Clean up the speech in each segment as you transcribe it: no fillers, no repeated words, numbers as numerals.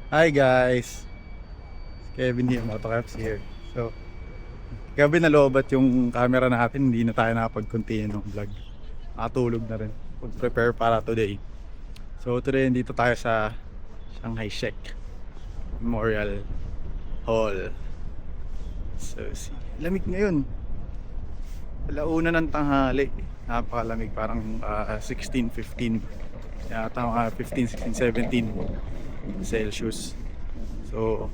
Hi guys, Kevin here, Motocaps here. So, gabi nalobat yung camera natin, hindi na tayo nakapag-continue ng vlog. Nakatulog na rin, pag-prepare para today. So today, dito tayo sa Shanghai Shek Memorial Hall. So, lamig ngayon. Alauna ng tanghali. Napakalamig, parang 16, 15. Yata mga 15, 16, 17 Celsius. So,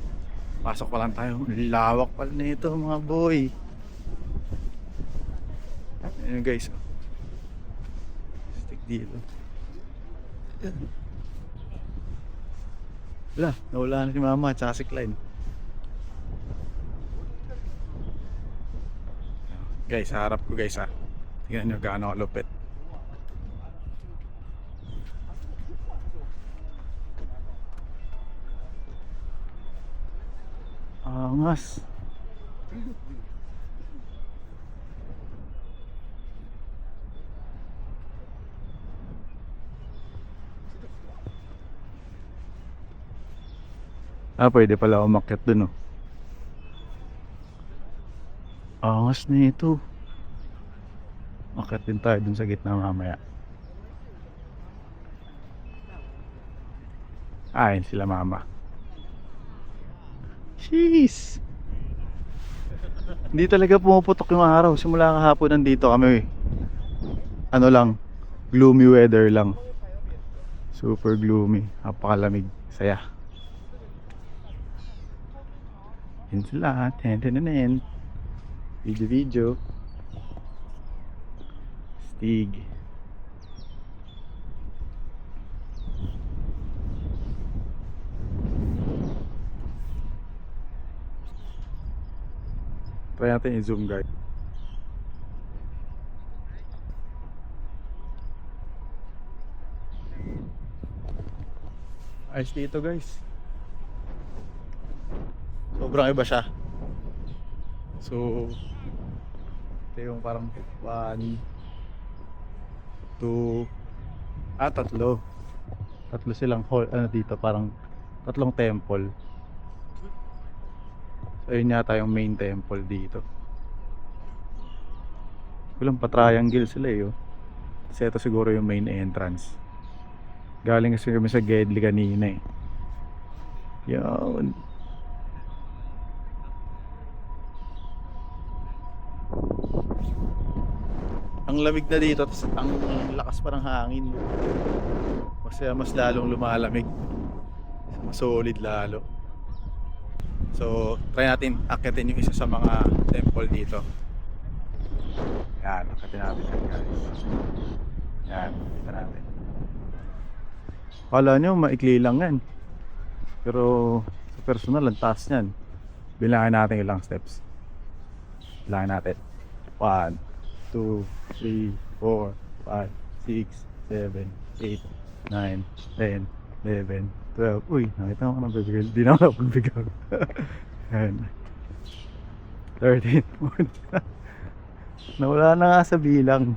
pasok pa lang tayo. Lawak pala nito mga boy. Ayun guys. Stick dito. Wala, nawala na si mama at saka si Klein. Guys, sa harap ko guys ha. Tingnan nyo gaano kalupit. Angas. Pwede pala umakyat dun oh. Angas na ito. Umakyat din tayo dun sa gitna mamaya. Ayun sila mama. Jeez. Hindi talaga pumuputok yung araw. Simula kahapon nandito kami. Ano lang, gloomy weather lang. Super gloomy. Napakalamig. Saya. Yun sila. Ten. Video. Stig. Try natin i-zoom guys. Ayos dito guys. Sobrang iba siya. So ito yung parang 1, 2, tatlo. Tatlo silang hall, dito parang tatlong temple. So yun yata yung main temple dito. Walang pa-triangle sila eh oh. Kasi ito siguro yung main entrance. Galing kasi kami sa Gedli kanina eh. Yun. Ang lamig na dito, tapos ang lakas pa ng hangin. Mas lalong lumalamig. Mas solid lalo. So, try natin akyatin yung isa sa mga temple dito. Yan, akyatin natin yan guys. Yan, akyatin natin. Kala nyo, maikli lang yan. Pero, sa personal, ang taas yan. Bilangin natin ilang steps. Bilangin natin. 1, 2, 3, 4, 5, 6, 7, 8, 9, 10, 11, 12. Uy, nakita mo ka ng bibigay. Di na ako napagbigay. 13, 14. Nawala na nga sa bilang.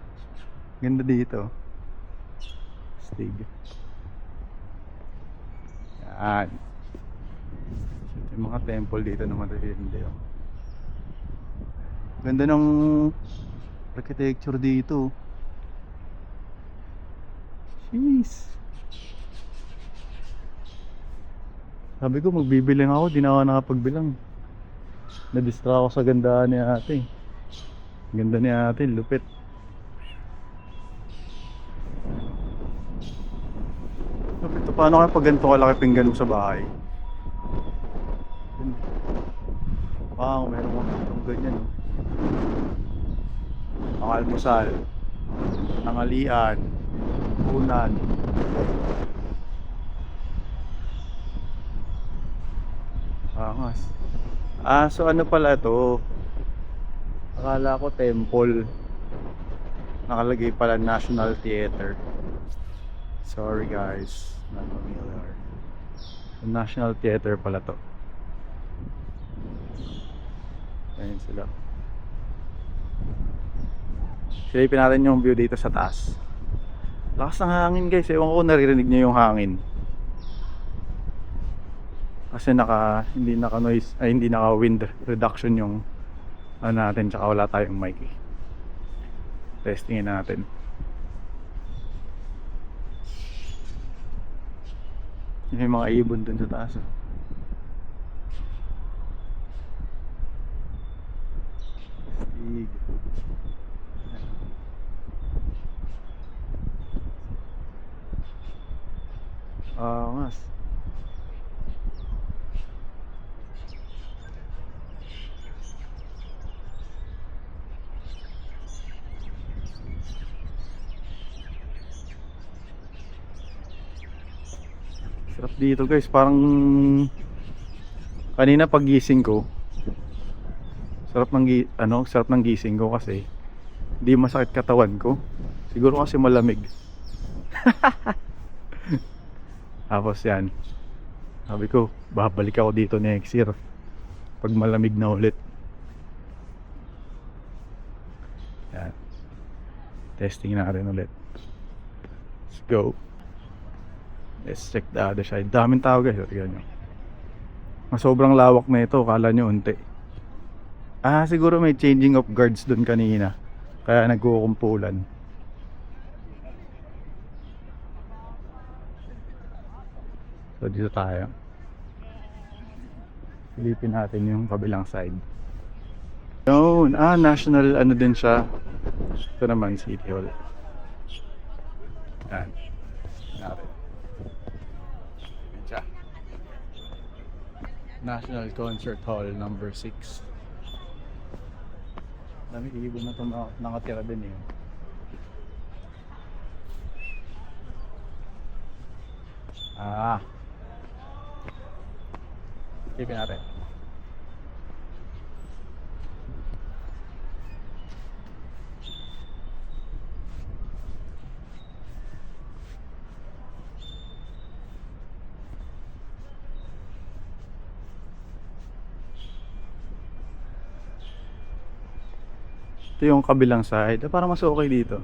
Ganda dito. Stig. Yan. Yung mga temple dito naman hindi oh. Ganda ng architecture dito. Jeez. Sabi ko magbibilang ako, di na ako nakapagbilang. Na-distract ako sa ganda ni ate. Ganda ni ate, lupit. Lupit to, paano kaya pag ganito kalaki pinggan mo sa bahay? Wow, meron mo itong ganyan. Ang almusal, tanghalian, unan. Angas. So ano pala to? Akala ko temple. Nakalagay pala National Theater. Sorry guys, not familiar. National Theater pala to. Ayun sila. Silipin natin yung view dito sa taas. Lakas ng hangin guys, ewan ko naririnig niyo yung hangin. Kasi hindi naka noise, ay hindi naka wind reduction yung ano natin, tsaka wala tayong mic eh. Testingin natin. Yung mga ibon dun sa taas. Stig. Mas. Sarap dito guys, parang kanina paggising ko, sarap ng gising ko kasi hindi masakit katawan ko. Siguro kasi malamig. Tapos yan, sabi ko, babalik ako dito next year pag malamig na ulit. Yan. Testing na rin ulit. Let's go. Let's check the other side. Daming tao guys, tignan nyo. Sobrang lawak na ito, kala nyo unti. Siguro may changing of guards dun kanina, kaya nagkukumpulan. So dito tayo. Silipin natin yung kabilang side. Yun, national ano din siya. Ito naman City Hall. Yan. Natin. Yan siya. National Concert Hall number 6. Dami ibon na itong nakatira din eh. Tipin natin. Ito yung kabilang side. Para mas okay dito.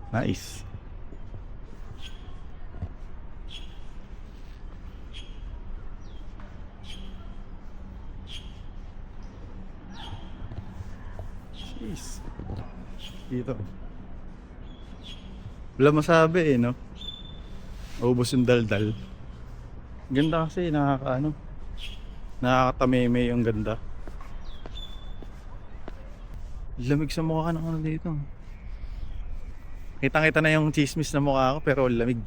Nice. Jeez. Dito. Wala masabi eh, no? Ubos yung daldal. Ganda kasi, nakakatameme yung ganda. Lamig sa mukha ng ano dito. Kitang-kita na yung chismis na mukha ko pero lamig.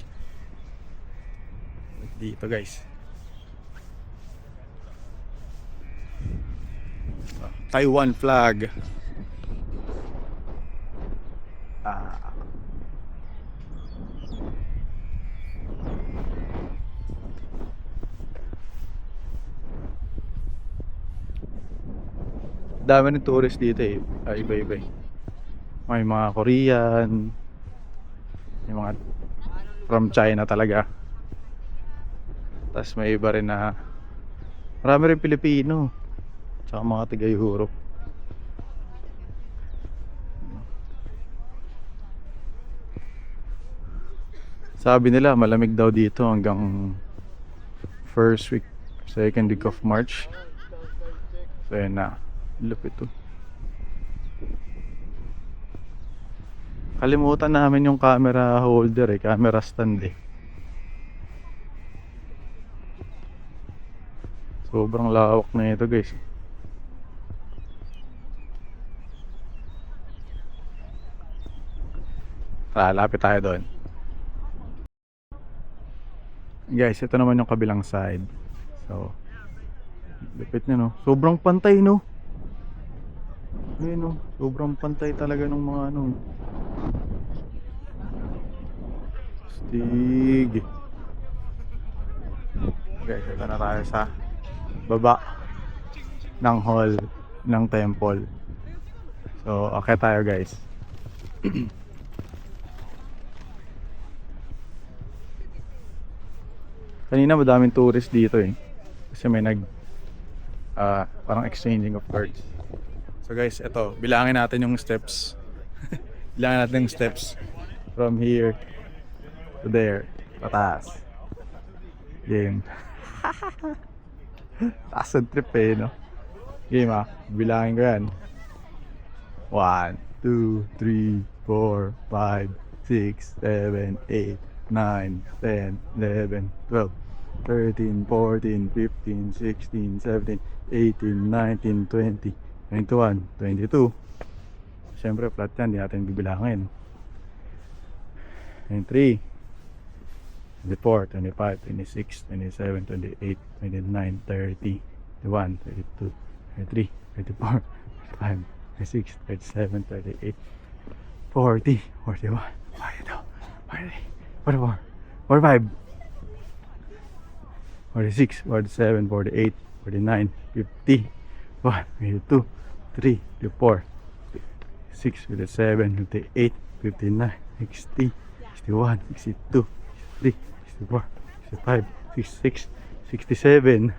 Dito guys. Taiwan flag. Dami ng tourist dito eh. Iba-iba eh. May mga Korean, may mga from China talaga. Tapos may iba rin na marami rin Pilipino, tsaka mga taga-Europe. Sabi nila malamig daw dito hanggang first week, second week of March. So yun na, lupit to. Kalimutan namin yung camera holder eh, camera stand eh. Sobrang lawak na ito guys. Lapit tayo doon. Guys, ito naman yung kabilang side. So, lupit niya no. Sobrang pantay no. Ayun no, sobrang pantay talaga ng mga ano. Stig. Guys, ito na tayo sa baba ng hall ng temple. So, okay tayo guys. Kanina madaming tourist dito eh. Kasi may parang exchanging of cards. So So guys, eto, bilangin natin yung steps. Bilangin natin yung steps from here to there. Pataas. Game. Taas ang trip eh, no? Game ah, bilangin ko yan. 1, 2, 3, 4, 5, 6, 7, 8, 9, 10, 11, 12, 13, 14, 15, 16, 17, 18, 19, 20, 21, 22. Siyempre flat yan, di natin bibilangin. 23, 24, 25, 26, 27, 28, 29, 30, 31, 32, 33, 34, 35, 36, 37, 38, 40, 41, 42, 43, 44, 45, 46, 47, 48, 49, 50, 1, 52, 3, 54, 6, 57, 58, 59, 60, 61, 62, 63, 64, 65, 66, 67.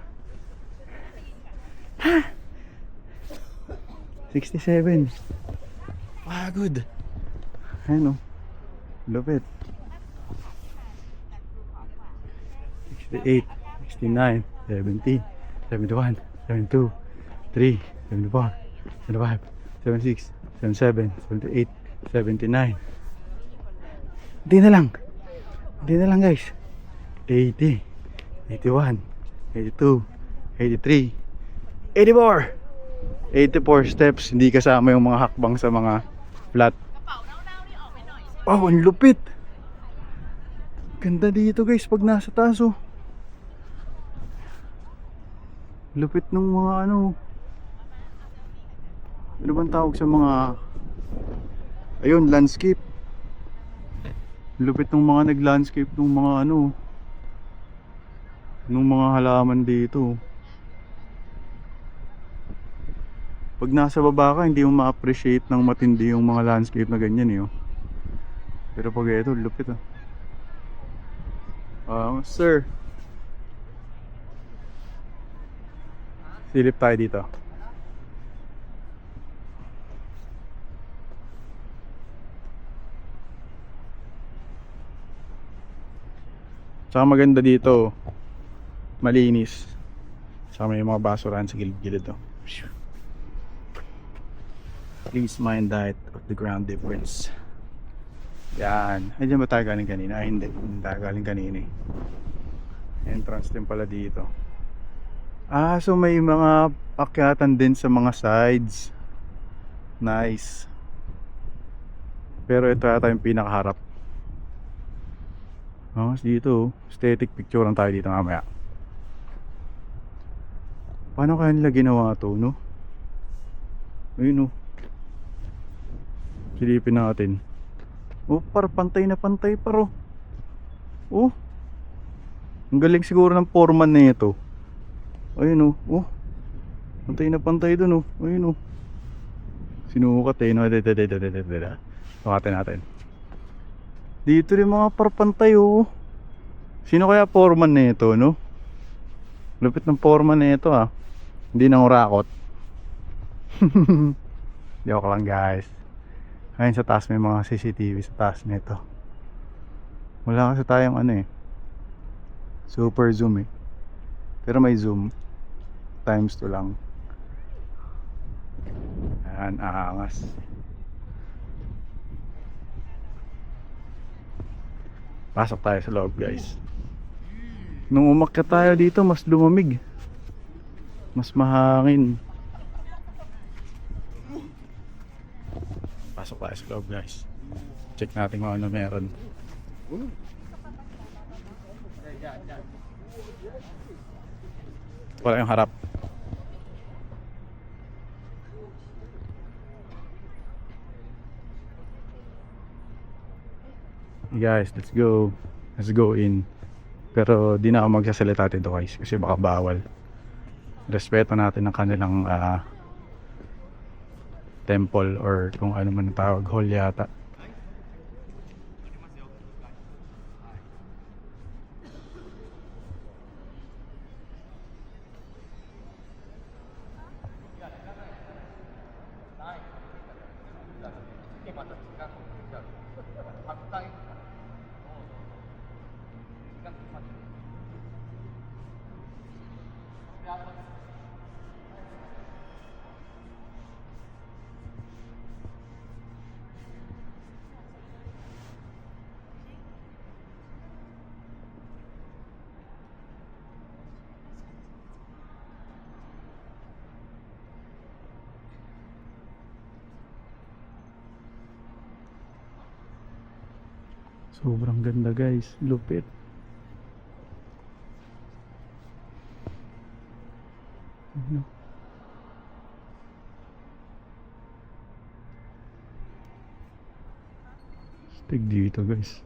67. Ah, good. Ayun o. Lupit. 68, 69, 70, 71, 72, 3, 74, 75, 76, 77, 78, 79. Hindi na lang. Hindi na lang guys. 80, 81, 82, 83, 84. 84 steps, hindi kasama yung mga hakbang sa mga flat. Wow, ang lupit. Ganda dito guys pag nasa taas oh. Lupit ng mga ano. Ano bang tawag sa mga, ayun, landscape. Lupit ng mga nag-landscape ng mga ano, ng mga halaman dito. Pag nasa baba ka, hindi mo ma-appreciate ng matindi yung mga landscape na ganyan eh. Pero pag ito, lupit ah. Sir. Silip tayo dito. Tsaka maganda dito, malinis. Tsaka may mga basurahan sa gilid-gilid oh. Please mind that of the ground difference. Yan. Ay, dyan ba tayo galing kanina? Ay, hindi. Hindi tayo galing kanina eh. Entrance din pala dito. Ah, so may mga akyatan din sa mga sides. Nice. Pero ito yata yung pinakaharap. Dito, aesthetic picture lang tayo dito mamaya. Paano kaya nila ginawa to, no? Ayun, no? Silipin natin. Oh, para pantay na pantay paro. Oh. Ang galing siguro ng foreman na ito. Ayun, oh. Oh. Pantay na pantay dun, oh. Ayun, oh. Sinukat eh, no? Sukatin natin. Dito rin mga parpantay oh. Sino kaya foreman na ito, no? Lupit ng foreman na ito ah. Hindi nang urakot. Joke lang guys. Ayun sa taas may mga CCTV sa taas nito. Wala kasi tayong ano eh, super zoom eh. Pero may zoom times 2 lang. Ayan, aangas. Pasok tayo sa loob guys. Nung umakyat tayo dito mas lumamig. Mas mahangin. Pasok tayo sa loob guys. Check natin kung ano meron. Wala yung harap. Guys, let's go in. Pero di na ako magsasalita dito guys kasi baka bawal. Respeto natin ang kanilang temple or kung ano man tawag, hall yata. Sobrang ganda guys, lupit. Ano? Stig dito guys.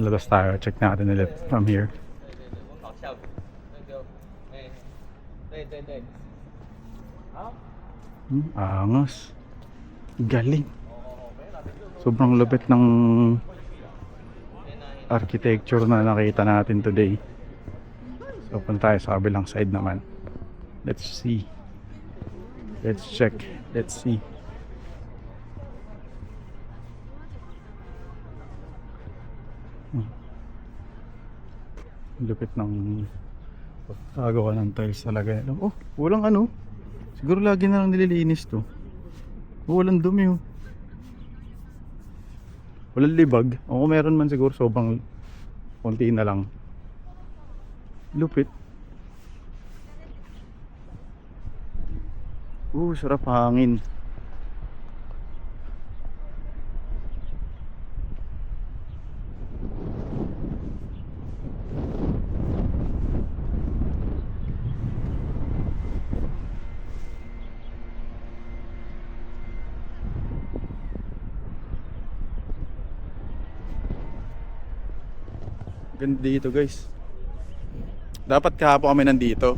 Labas tayo, check natin ulit from here. 搞笑，那个，哎，对对对，好， Angas. Galing. Sobrang lupit ng architecture na nakita natin today. So punta tayo sa kabilang side naman. Let's see. Let's check. Let's see. Lupit ng pagkagawa ng tiles talaga. Oh, walang ano. Siguro lagi na lang nililinis to. Oh, walang dumi oh. Walang libag. O kung meron man siguro sobrang konti na lang. Lupit. Sarap hangin. Ganda dito guys. Dapat kahapon kami nandito.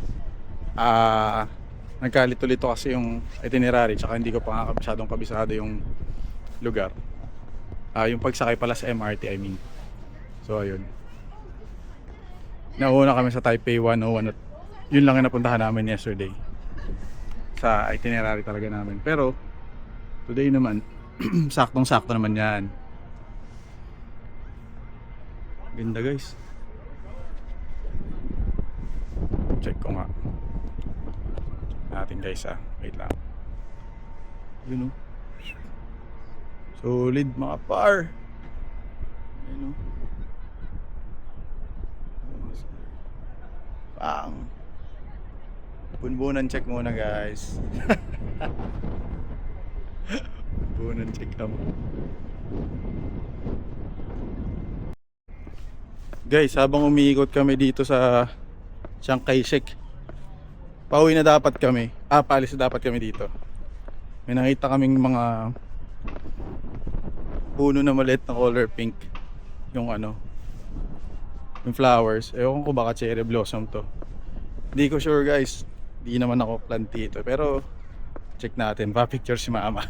Nagkalito-lito kasi yung itinerary, tsaka hindi ko pa nga masyadong kabisado yung lugar. Yung pagsakay pala sa MRT, I mean. So ayun. Nauna kami sa Taipei 101 at yun lang ang napuntahan namin yesterday. Sa itinerary talaga namin. Pero today naman, saktong-sakto naman yan. Ganda guys. Check ko nga natin guys wait lang. Yun o. Solid mga par. Yun o. Bang. Bunbunan check muna guys. Bunbunan check naman. Guys, habang umiikot kami dito sa Chiang Kai-shek, pauwi na dapat kami. Paalis na dapat kami dito. May nakita kaming mga puno na maliit na color pink. Yung yung flowers. Ewan ko baka cherry blossom to. Hindi ko sure guys. Hindi naman ako plantito. Pero check natin. Pa-picture si mama.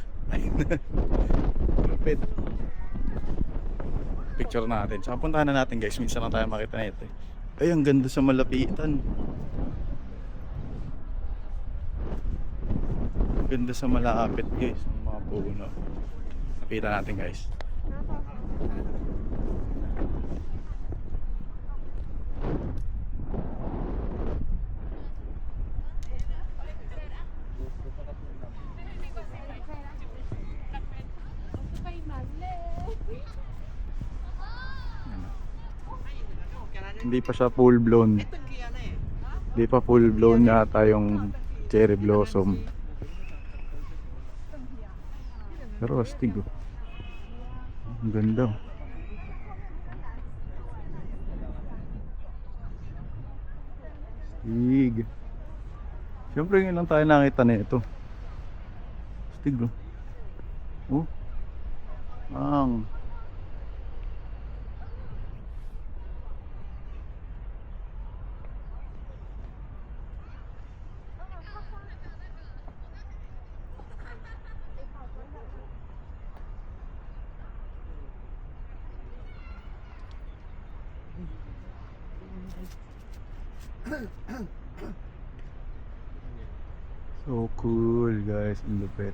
Lupit. Picture natin. Saka puntahan na natin guys. Minsan lang tayo makita na ito. Ay, ang ganda sa malapitan. Ang ganda sa malapit guys. Ang mga puno. Nakita natin guys. Hindi pa siya full blown. Hindi pa full blown yata yung cherry blossom. Pero astig oh. Ang ganda. Astig. Siyempre ngayon lang tayo nakita na ito. Astig oh. Oh. Ang So cool guys, ang lupit.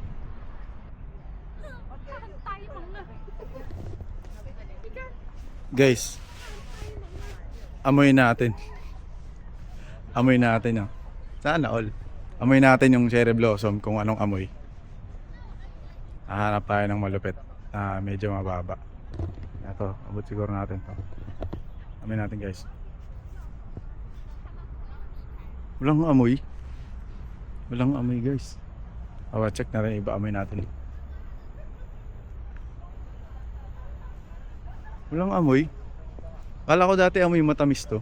Guys, amoy natin. Amoy natin, oh. Sana all. Amoy natin yung cherry blossom kung anong amoy. Hahanap tayo ng malupit na medyo mababa. Ito, abot siguro natin to. Amoy natin guys. Walang amoy. Walang amoy guys. Check na rin iba amoy natin. Walang amoy. Akala ko dati amoy matamis to.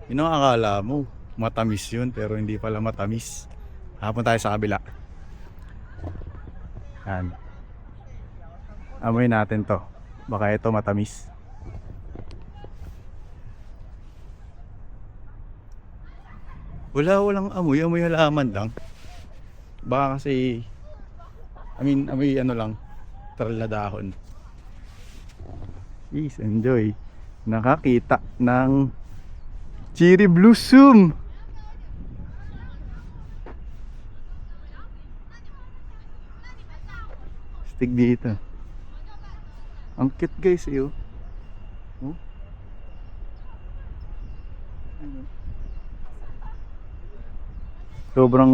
Yun ang akala mo. Matamis yun pero hindi pala matamis. Hapon tayo sa kabila. Yan. Amoy natin to. Baka ito matamis. Walang amoy. Amoy halaman lang. Baka kasi amoy ano lang. Taral na dahon. Please enjoy. Nakakita ng cherry blossom. Stick dito. Ang cute guys eh oh. Oh. Sobrang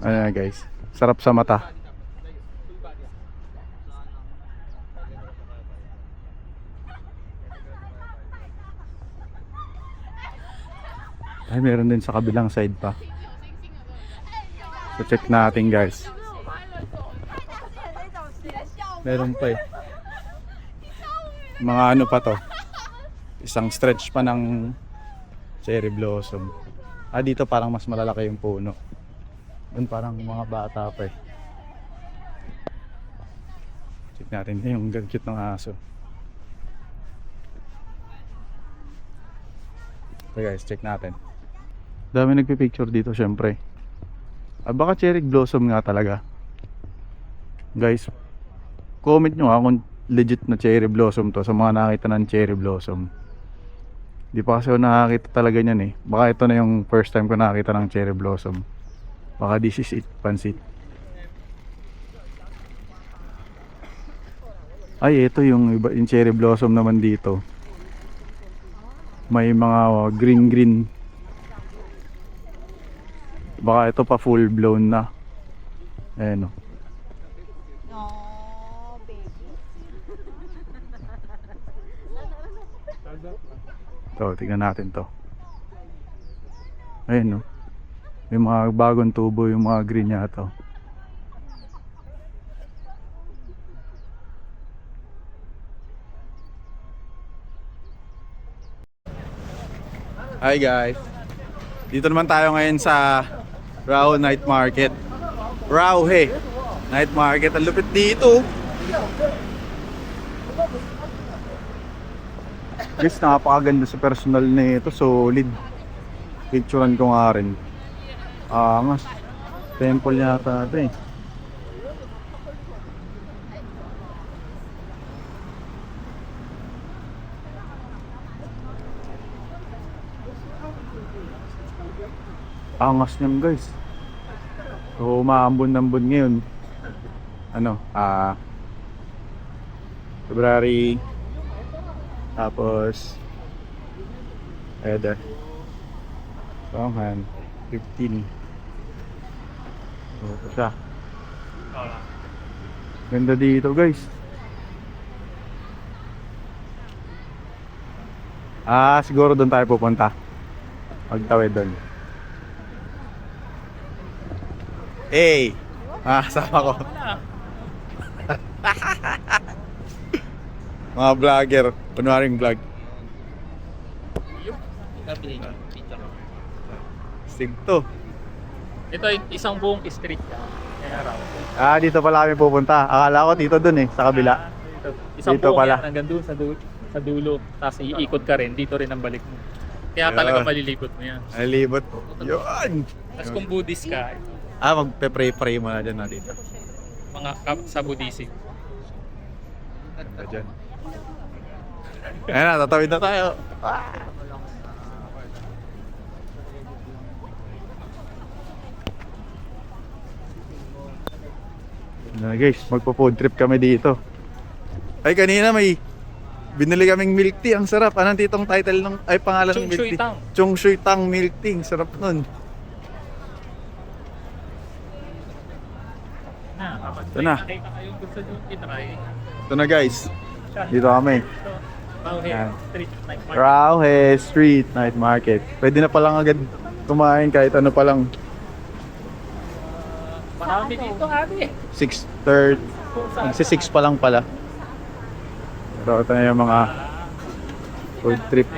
ano guys, sarap sa mata. Ay, meron din sa kabilang side pa. So check natin guys. Meron pa eh. Mga ano pa to. Isang stretch pa ng cherry blossom. Dito parang mas malalaki yung puno. Doon parang mga bata pa eh. Check natin yung cute ng aso. So guys, check natin. Dami nagpipicture dito syempre. Baka cherry blossom nga talaga. Guys, comment nyo kung legit na cherry blossom to sa mga nakita ng cherry blossom. Di pa kasi ako nakakita talaga niyan eh. Baka ito na yung first time ko nakakita ng cherry blossom. Baka this is it, pansit. Ay, ito yung iba, yung cherry blossom naman dito. May mga green. Baka ito pa full blown na. Ayan o. No, baby. Ito, tignan natin to. Ayan o. May mga bagong tubo yung mga green niya to. Hi guys. Dito naman tayo ngayon sa Rao Night Market. Rao Night Market. Ang lupit dito. Guys, napakaganda sa personal nito. Solid. Picturean ko nga rin. Angas. Temple yata ito eh. Angas niyan guys. So umaambon-ambon ngayon. Ano? February. Tapos Songhan 15. So ito siya. Ganda dito guys. Siguro doon tayo pupunta. Magtawid doon. Hey! Sama ko. Mga vlogger. Kunwaring vlog. Sig to. Ito ay isang buong street. Kaya raw. Dito pala kami pupunta. Akala ko dito dun eh, sa kabila. Isang Dito buong pala. yan, hanggang doon sa dulo. Tapos iikot ka rin, dito rin ang balik mo. Kaya talaga malilibot mo yan. Nalibot. Yun! Tapos kung Buddhist ka, Magpe-pray mo na dyan na dito. sa Buddhism. Ganda dyan. Ayan na, tatawid na tayo. Na guys, magpo-food trip kami dito. Ay, kanina may binili kaming milk tea. Ang sarap. Anong titong title ng, ay pangalan ng Chung milk Shui tea? Tang. Chung Shui Tang milk tea. Ang sarap nun. Ito na. Nakita kayong gusto nyo itry. Ito na guys. Dito kami. Bauhe Yan. Street Night Market. Rauhe Street Night Market. Pwede na palang agad kumain kahit ano palang Marami dito, ate. 6:30. Kung saan. Magsi 6 pa lang pala. Pero ito na yung mga food trip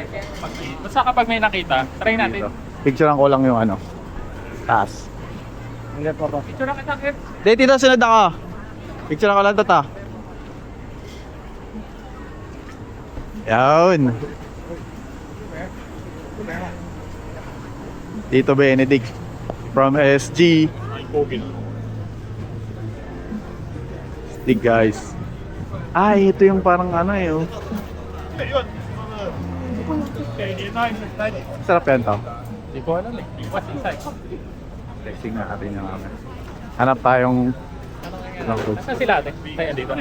Basta kapag may nakita, try natin. dito. Picturean ko lang yung ano. Taas. Picture na kita, Kip. Dito tito, sunod ako. Picturean ko lang ito ta. Yan. Tito Benedict from SG. Stig guys. Ay, ito yung parang ano eh. Oh. Sarap yan to. Hindi ko alam eh. What's inside? Testing natin yung mga. Hanap tayong Nasaan sila ate? Tayo dito.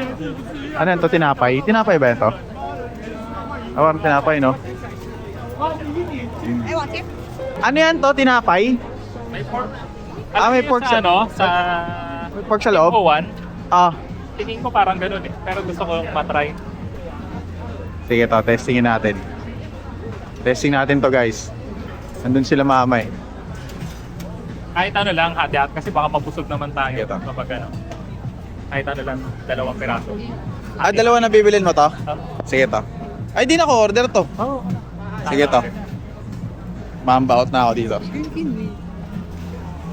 ano yan to, tinapay? Tinapay ba yan to? Parang tinapay, no? Ano yan to, tinapay? May pork. May pork sa sa- ano? Sa... May pork sa loob? One. Ah, Tingin ko parang ganun eh. Pero gusto ko matry. sige to, testingin natin. Testing natin to guys. Nandun sila mama eh. Kahit ano lang, hati-hat. Kasi baka mabusog naman tayo. Ito. Kapag ano. Kahit ano lang, 2 piraso. Ah, dalawa na bibilin mo to? Huh? Sige to. Ay, di na ko order to. Oo. Sige to. Mamba out na ako dito.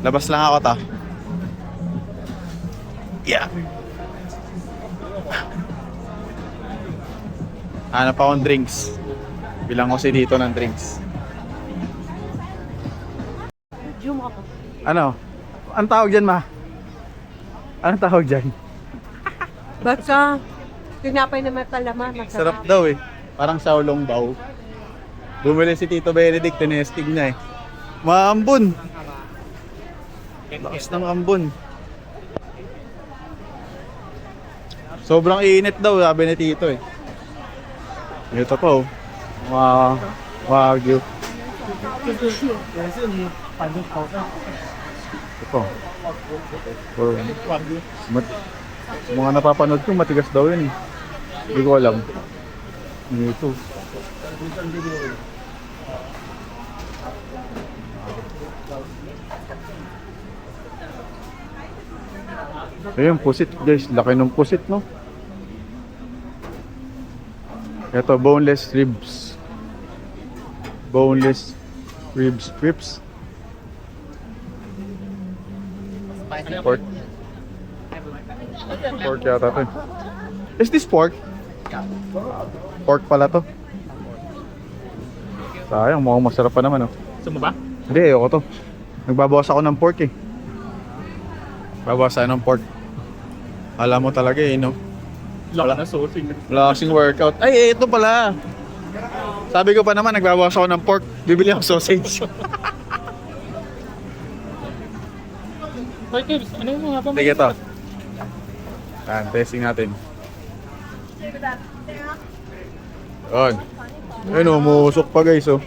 Labas lang ako ta. Yeah. Hanap akong drinks. Bilang ko si dito ng drinks. Ano? Anong tawag dyan, ma? Anong tawag dyan? Basta, tinapay na matalaman, Sarap masarap. daw eh. Parang saulong baw. Bumili si Tito Benedict, tinesting niya eh. Maambon. Lakas ng ambon. Sobrang init daw, sabi ni Tito eh. Ito po. Wagyu. Ito. Mga napapanood ko, matigas daw yun eh. Hindi ko alam. Ito. Ayun, pusit guys. Laki ng pusit, no? Ito, boneless ribs. Boneless ribs. Ribs. Pork. Pork yata to. Is this pork? Pork pala to. Sayang, mukhang masarap pa naman, oh. Gusto mo ba? Hindi, ayoko to. Nagbabawas ako ng pork eh. Babawas tayo ng pork. Alam mo talaga eh, no? Laki na sausage. Wala kasing workout. Ay, ito pala. Sabi ko pa naman, nagbabawas ako ng pork. Bibili ako sausage. Hoy, Kibs, ano yung mga ba? Sige to. Yan, testing natin. Yan. Ayun, umusok pa guys, oh.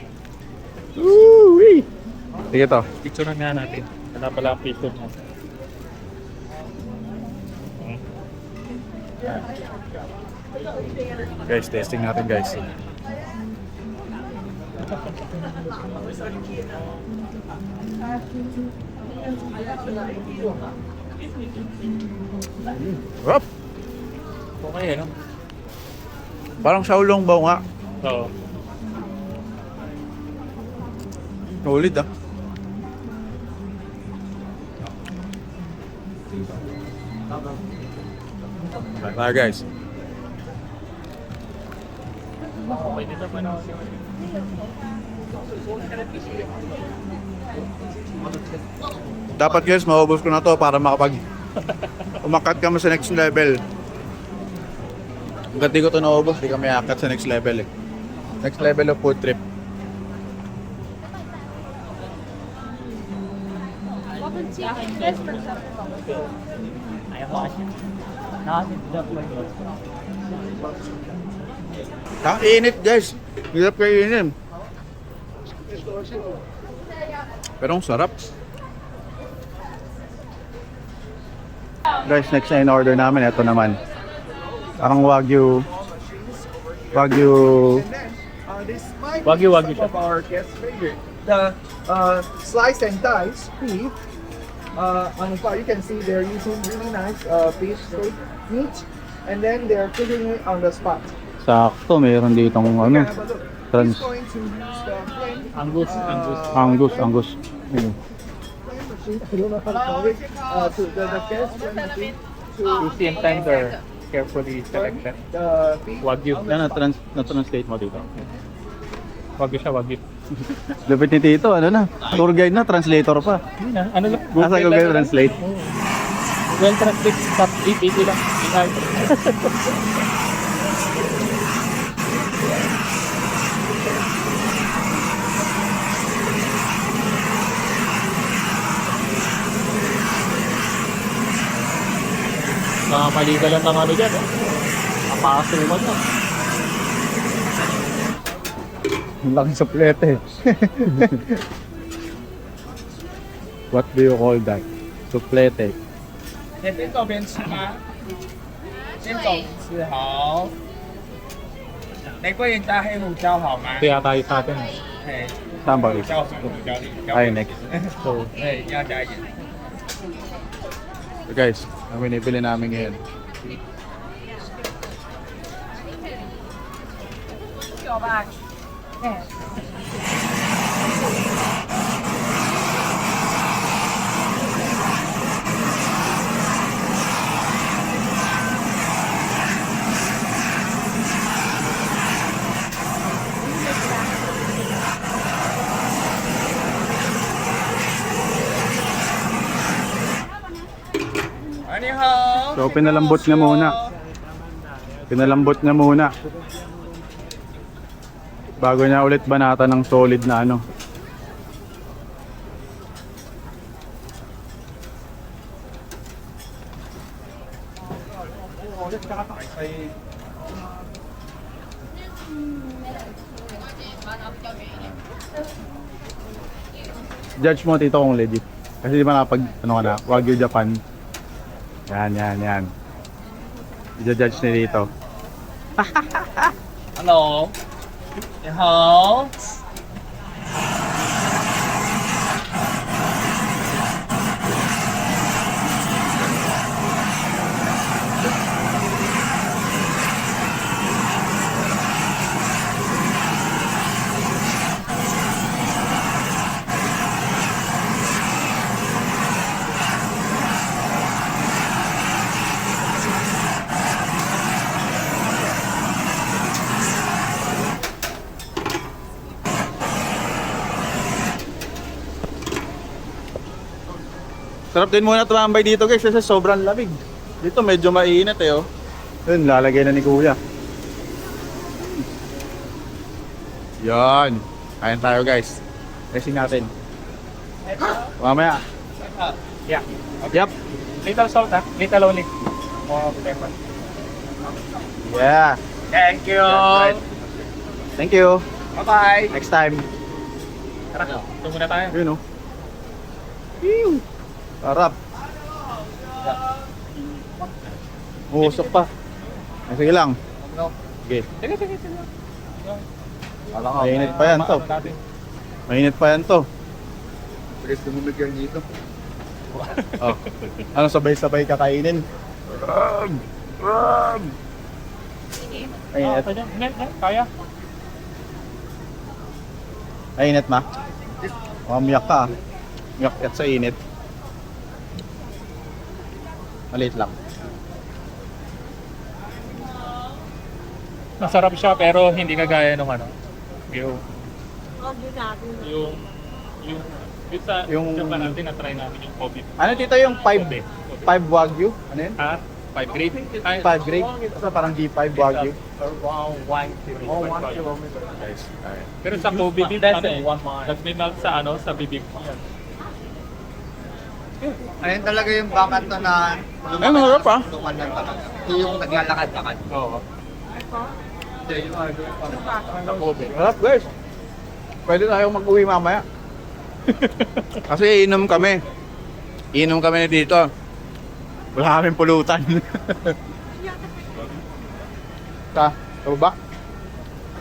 Woo-wee! Sige to. Picture na nga natin. Wala pala ang picture natin. Guys, testing natin guys. Up! Okay, ano? Parang saulong baw nga. Oo. Ulit ah. Tara guys. Okay, dito pa na. Dapat guys, maubos ko na to para makapag umakat kami sa next level. Hanggat di ko ito naubos, di kami akat sa next level eh. Next level of food trip. Ang init guys. Hirap kainin. Pero ang sarap. Guys, next na in-order namin, ito naman. Parang Wagyu. Wagyu siya. Of our guest favorite. The slice and dice beef. On the far, you can see they're using really nice beef steak meat, and then they're cooking it on the spot. Sakto, meron ditong ano, Have a look. trans, He's going to use the flame Angus. angus. Ayun. machine. I don't know how to call it. To the guest flame machine to Juicy and tender. Carefully selected. the beef. Wagyu. Yan, na-translate mo dito. Wagyu siya, Wagyu. Lupit ni Tito, ano na, tour guide na, translator pa. Yun na, ano lang. Nasa Google lang. Translate. Google Translate, top 880 lang. AI. Nakamali ka lang ng ano dyan, eh. Napakasuman na. Ang laki sa plete. What do you call that? Suplete. 这边照片吃吗？先走吃好。玫瑰盐加黑胡椒好吗？ Kaya tayo sa atin. 哎， Saan ba? 胡椒什么胡椒粒？ Ay, next. So, 对，要加盐。 So guys, ang binibili namin ngayon. So pinalambot niya muna. Pinalambot niya muna. Bago niya ulit banata ng solid na ano. Judge mo Tito kung legit. Kasi di ba napag ano ka na, Wagyu Japan. Yan. I-judge ni dito. Hello，你好。Sarap din muna tumambay dito guys kasi sobrang lamig. Dito medyo mainit eh oh. Yun, lalagay na ni Kuya. Yan. Kain tayo guys. Racing natin. Mamaya. yeah. Yep. Little salt, ha? Little only. More pepper. Yeah. Thank you. Thank you. Bye bye. Next time. Tara, ito muna tayo. Yun oh. Ew. Sarap. Uusok pa. Ay, sige lang. Okay. Sige. Mainit pa yan to. Mainit pa yan to. Pwede tumulog yan dito. Oh. Ano sabay-sabay kakainin? Mainit. Kaya. Mainit ma? Umiyak ka. Umiyak at sa init. Maliit lang. Masarap siya pero hindi kagaya nung ano. Yung sa Yung- Japan natin na try namin yung Kobe. Ano tito yung 5 Wagyu? Ano yun? Ah, 5 grade. Ay, 5 grade? So, parang G5 Wagyu. Around 1 kilometer. Oh, 1 kilometer. Guys, alright. pero sa Kobe beef, ano eh, nagmimelt sa ano, sa bibig mo. Ayun talaga yung bakat na Ay, masarap ah. tumanan talaga. Ito yung naglalakad-lakad. Oo. Sa Kobe. Sarap guys. Pwede tayong mag-uwi mamaya. Kasi inom kami. Inom kami dito. Wala kaming pulutan. Sa baba.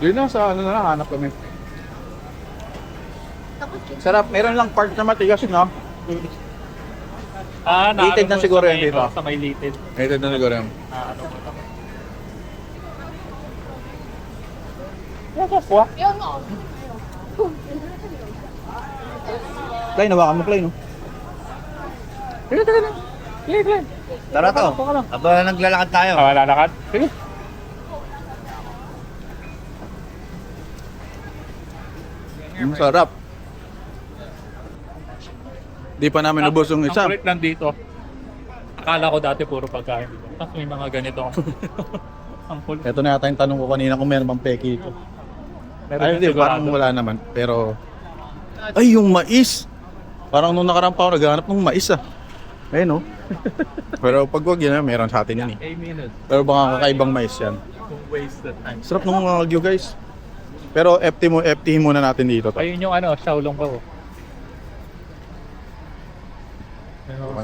Yun na, sa ano na lang, hanap kami. Sarap. Meron lang part na matigas, no? Litid na siguro yan dito. Sa may litid. Ito na siguro yun. Ano mo ito? Clay, nawakan mo, Clay, no? Tara to. Aba naglalakad tayo. Lalakad? Sige. Sarap. Di pa namin ubos yung isa. Ang kulit lang dito. Akala ko dati puro pagkain dito. Tapos may mga ganito. Ang kulit. Ito na yata yung tanong ko kanina kung meron bang peki ito. Meron Ay, din hindi, sigurado. parang wala naman. Pero, ay, yung mais! Parang nung nakaraan pa ako, naghahanap ng mais ah. Ayun, no? Pero pag wag yun, meron sa atin yun eh. A minute Pero baka kakaibang mais yan. to waste the time. Sarap ng mga Wagyu, guys. Pero FT muna natin dito. To. Ayun yung ano, Xiaolong Bao.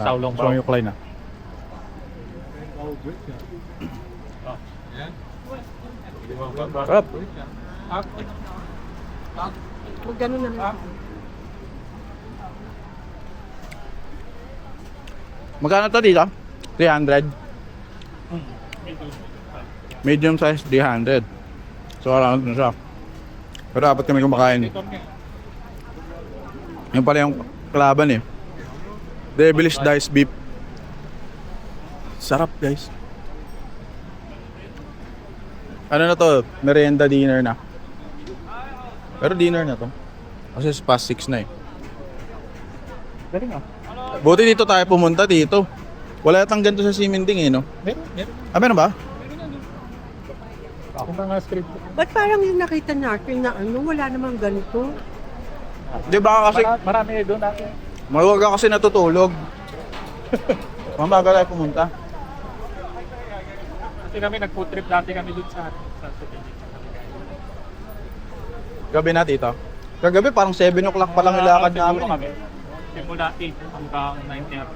Xiaolong Bao. So, yung Clay na. Sarap. Mag ganun naman. Magkano to dito? 300. Medium size, 300. So, around na siya. Pero dapat kami kumakain. Yung pala yung kalaban eh. Devilish Diced Beef. Sarap guys. Ano na to? Merienda dinner na. Pero dinner na to. Kasi past 6 na eh. Galing ah. Buti dito tayo pumunta dito. Wala yatang ganito sa Siminding eh, no? Meron. Ah, meron ba? Ako na nga script. Ba't parang yung nakita natin na ano, wala namang ganito? Di ba kasi Marami doon natin. maluwag ka kasi natutulog. Mamaga tayo pumunta. Kasi kami nag-food trip dati kami doon sa Gabi na dito. Kagabi parang 7 o'clock pa lang ilakad namin. kami. Simula 8 hanggang 9:30.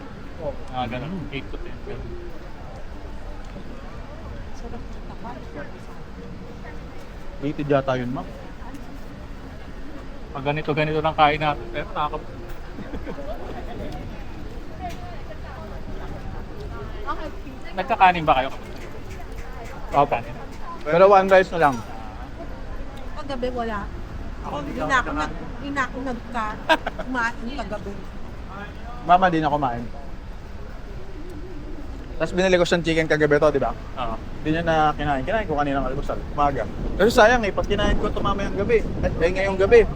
Ganun, 8 to 10. Litid yata yun, ma'am. Pag ganito lang kain natin. Pero nakakap. Nagkakanin ba kayo? Oo, kanin. Pero one rice na lang. Kagabi wala. Hindi na ako kumain kagabi. Mama, di na kumain. Tapos binili ko siyang chicken kagabi to, di ba? Oo. Hindi niya na kinain. Kinain ko kaninang almusal, umaga. Pero sayang eh, pag kinain ko ito mamayang gabi, eh ngayong gabi,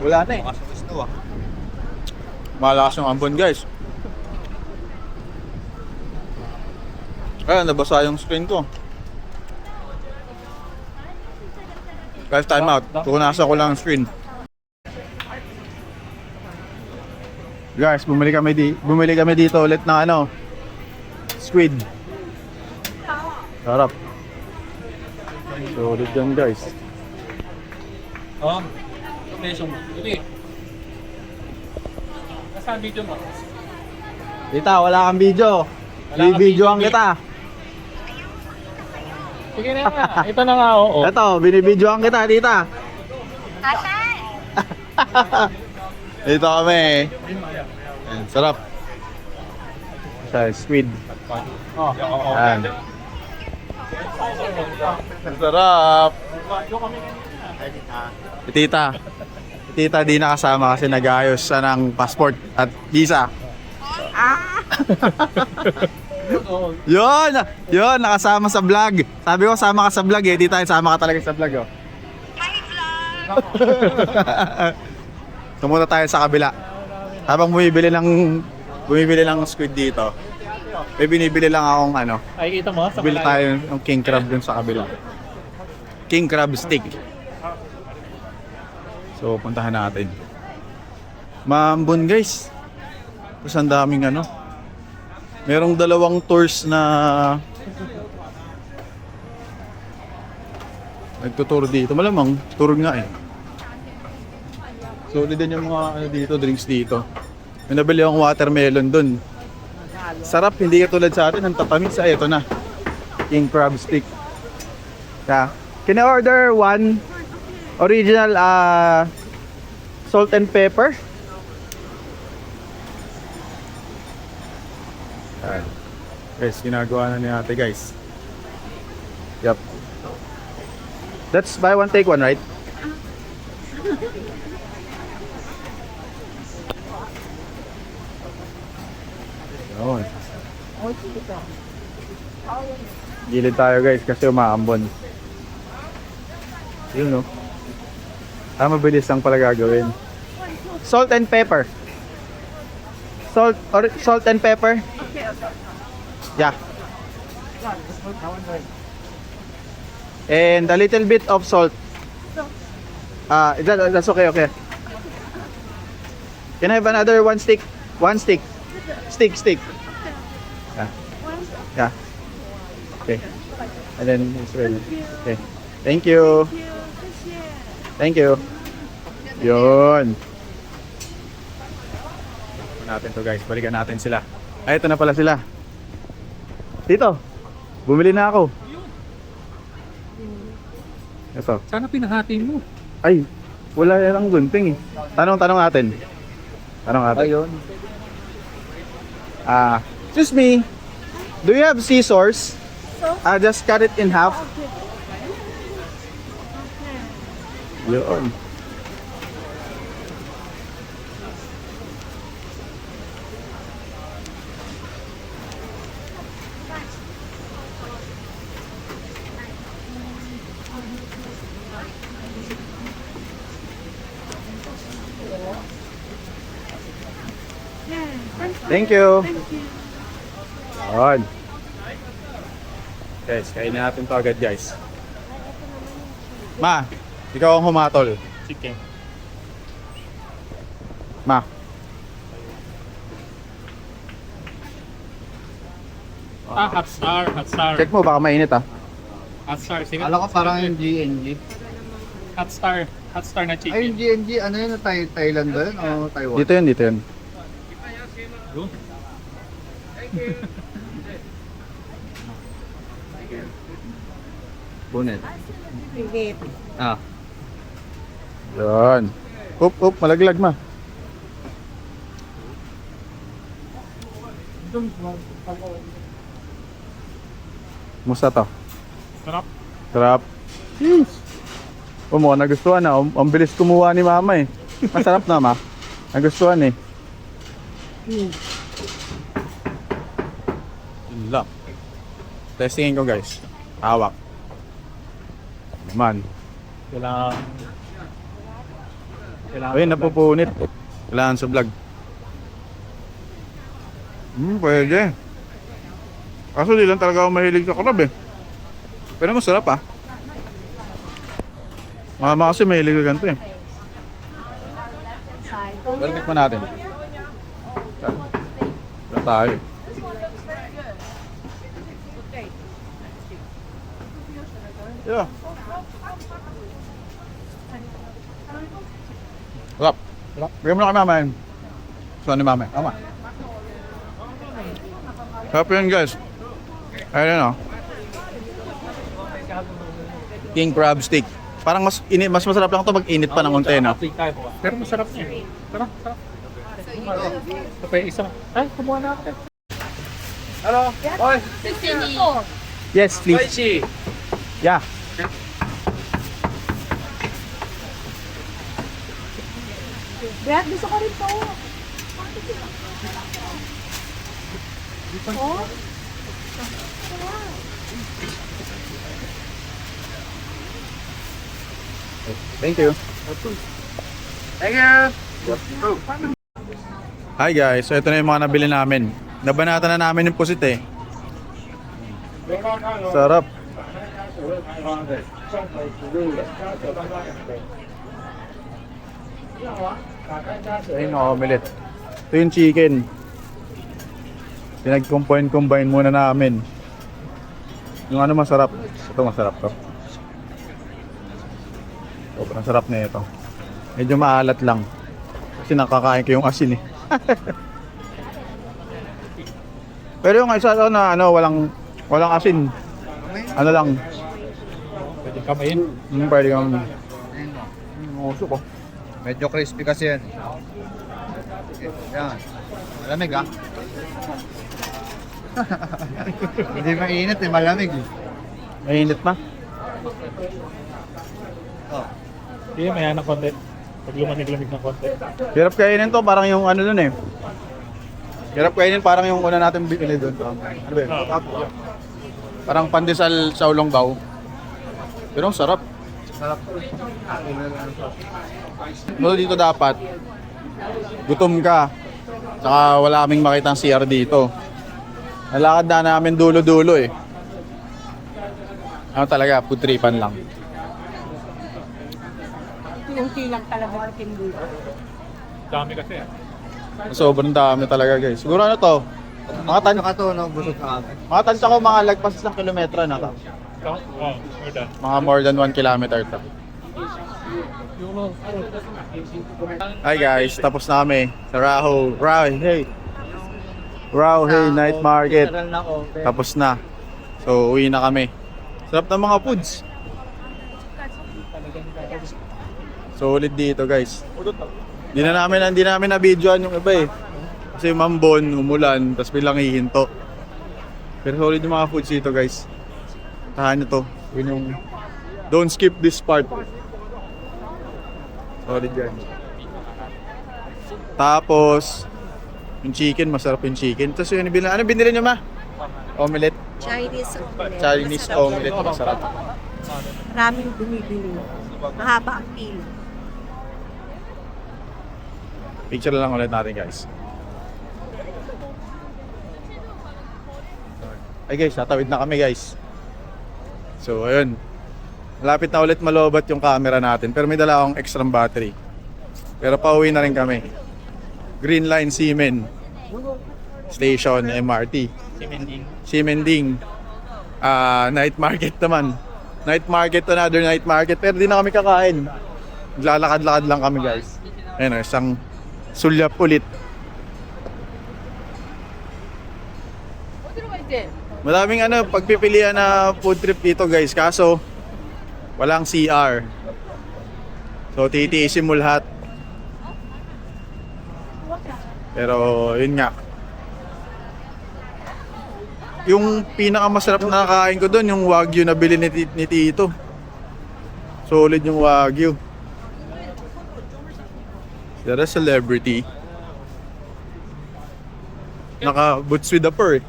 wala na eh. Gusto ah. Malakas yung ambon guys. Ayun, nabasa yung screen ko. Guys, time out. Punasan ko lang ang screen. Guys, bumili kami dito ulit ng ano, squid. Sarap. So, ulit yan guys. Oo. Ito mo. Hindi. Nasaan video mo? Tita, wala kang video. Wala kang Bibidyoan video, kita. Sige na nga. Ito na nga, oo. Ito, binibidyoan kita, tita. Dito kami. Ayan, sarap. Sa squid. Oo. Ayan. Sarap. Si tita. Si tita di nakasama kasi nag-ayos siya ng passport at visa. Yun! Yun! Nakasama sa vlog. Sabi ko, sama ka sa vlog eh. Di tayo sama ka talaga sa vlog oh. Hi vlog! Tumunta tayo sa kabila. Habang bumibili ng squid dito. May binibili lang akong ano. Ay, kita mo, sa Bili malayo. tayo ng king crab dun sa kabila. King crab stick. So, puntahan natin. Maambon guys. Tapos ang daming ano. Merong dalawang tours na nagtutour dito. Malamang, tour nga eh. So, din yung mga ano dito, drinks dito. May nabili akong watermelon dun. Sarap, hindi katulad sa atin. Ang tatamis. Ay, ito na. King crab stick. Yeah. Can I order one original salt and pepper? Ayan. Guys, ginagawa na ni ate guys. Yup. That's buy one take one, right? Yun. Gilid tayo guys kasi umaambon. Yun no. Mabilis lang pala gagawin. Salt and pepper. Salt and pepper. Yeah. And a little bit of salt. That's okay. Can I have another one stick? One stick. Stick. Yeah. Okay. And then it's ready. Okay. Thank you. Thank you. Yun. Natin to guys. Balikan natin sila. Ay, ito na pala sila. Dito. Bumili na ako. Ito. Sana pinahati mo. Ay, wala lang gunting eh. Tanong natin. Ayun. Excuse me. Do you have scissors? Just cut it in half. Yun. Thank you. Yun. Guys, kainin natin to agad guys. Ma, ikaw ang humatol. Chicken. Ma. Hot star. Check mo, baka mainit ah. Hot star, sige. Alam ko parang yung GNG. Hot star na Ay, chicken. yung GNG, ano yun? Thailand ba yun? O Taiwan? Dito yun. Bonnet. Higit. Ah. Yun. Malaglag ma. Musta to? Sarap. Sarap. Mukhang nagustuhan na. Ang bilis kumuha ni mama eh. Masarap na ma. Nagustuhan eh. Yun lang. Testingin ko guys. Hawak. Man. Kailangan. Ayun, napupunit. Kailangan sa vlog. Pwede. Kaso di lang talaga ako mahilig sa crab eh. Pero masarap ah. Mama kasi mahilig ka ganito eh. Balik mo natin. Wala tayo. Yeah. Sarap. Bigyan mo na kay mama yun. Gusto ni mama. Mama. Sarap yun guys. Ayun o. King crab stick. Parang mas masarap lang ito mag-init pa ng konti, no? Pero masarap niya. Sarap. Ito pa yung isa. Ay, kumuha na ako. Hello? Oy! Yes, please. Yeah. Brad, gusto ko rin to. Oh? Thank you. Thank you! Hi guys, so ito na yung mga nabili namin. Nabanatan na namin yung pusit eh. Sarap. Ayun, omelet. Ito yung chicken. Pinag-combine muna namin. Yung ano masarap. Ito masarap to. Sobrang sarap na ito. Medyo maalat lang. Kasi nakakain ko yung asin eh. Pero yung isa na ano, walang asin. Ano lang. Pwede kamayin. Pwede kang Uso ko. Medyo crispy kasi yan. Yan. Malamig ah. Hindi mainit eh, malamig eh. mainit pa. Hindi, maya ng konti. Pag lumamig-lamig ng konti. Hirap kainin to, parang yung ano dun eh. Hirap kainin parang yung una natin binili dun. Ano ba yun? Parang pandesal sa Ulonggaw. Pero ang sarap. Pero dito dapat gutom ka. Saka wala kaming makitang CR dito. Nalakad na namin dulo-dulo eh. Ano talaga, food tripan lang. Unti lang talaga chicken dito. Dami kasi Sobrang dami talaga guys. Siguro ano to? Saka to, no, busog ka. Mga tansya ko mga lagpas ng kilometro na to. Oh, more than. Mga more than 1 kilometer to. Hi guys, tapos na kami sa Raho. Raho, hey, night market. Tapos na. So, uwi na kami. Sarap ng mga foods. Solid dito guys. Hindi namin na-videoan yung iba eh. Kasi mambon, umulan, tapos bilang hihinto. Pero solid yung mga foods dito guys. Tahan nyo to. Yun yung don't skip this part. Solid yan. Tapos yung chicken, masarap yung chicken. Tapos yung binili, ano binili nyo ma? Omelette. Chinese omelette. Chinese omelette, masarap. Maraming bumibili. Mahaba ang pila. Picture lang ulit natin guys. Ay guys, tatawid na kami guys. So ayun. Malapit na ulit malobat yung camera natin. Pero may dala akong extra battery. Pero pauwi na rin kami. Green Line Seamen Station MRT. Simending. Night market naman. Another night market. Pero di na kami kakain. Lalakad-lakad lang kami guys. Ayun, isang sulyap ulit. Maraming pagpipilian na food trip dito guys. Kaso walang CR. So titiisin mo lahat. Pero yun nga. Yung pinakamasarap na nakain ko doon, yung Wagyu na bili ni Tito. Solid yung Wagyu. They're a celebrity. Naka boots with the fur.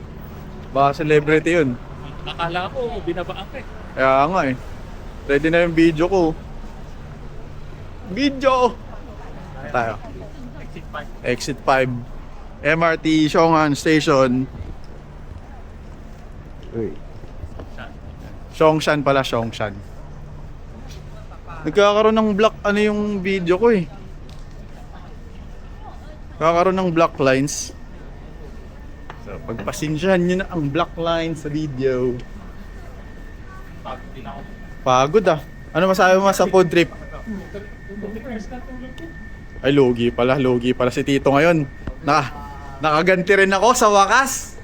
Baka celebrity yun. Akala ko, binabaan ka eh. Kaya nga eh. Ready na yung video ko. Video! Tayo. Exit 5. MRT Xiong'an Station. Uy. Xiong'an pala, Xiong'an. Nagkakaroon ng black yung video ko eh. Nagkakaroon ng black lines. So, pagpasensyahan nyo na ang black lines sa video. Pagod ah. Ano masabi mo sa food trip? Ay, logi pala si Tito ngayon. Nakaganti rin ako sa wakas.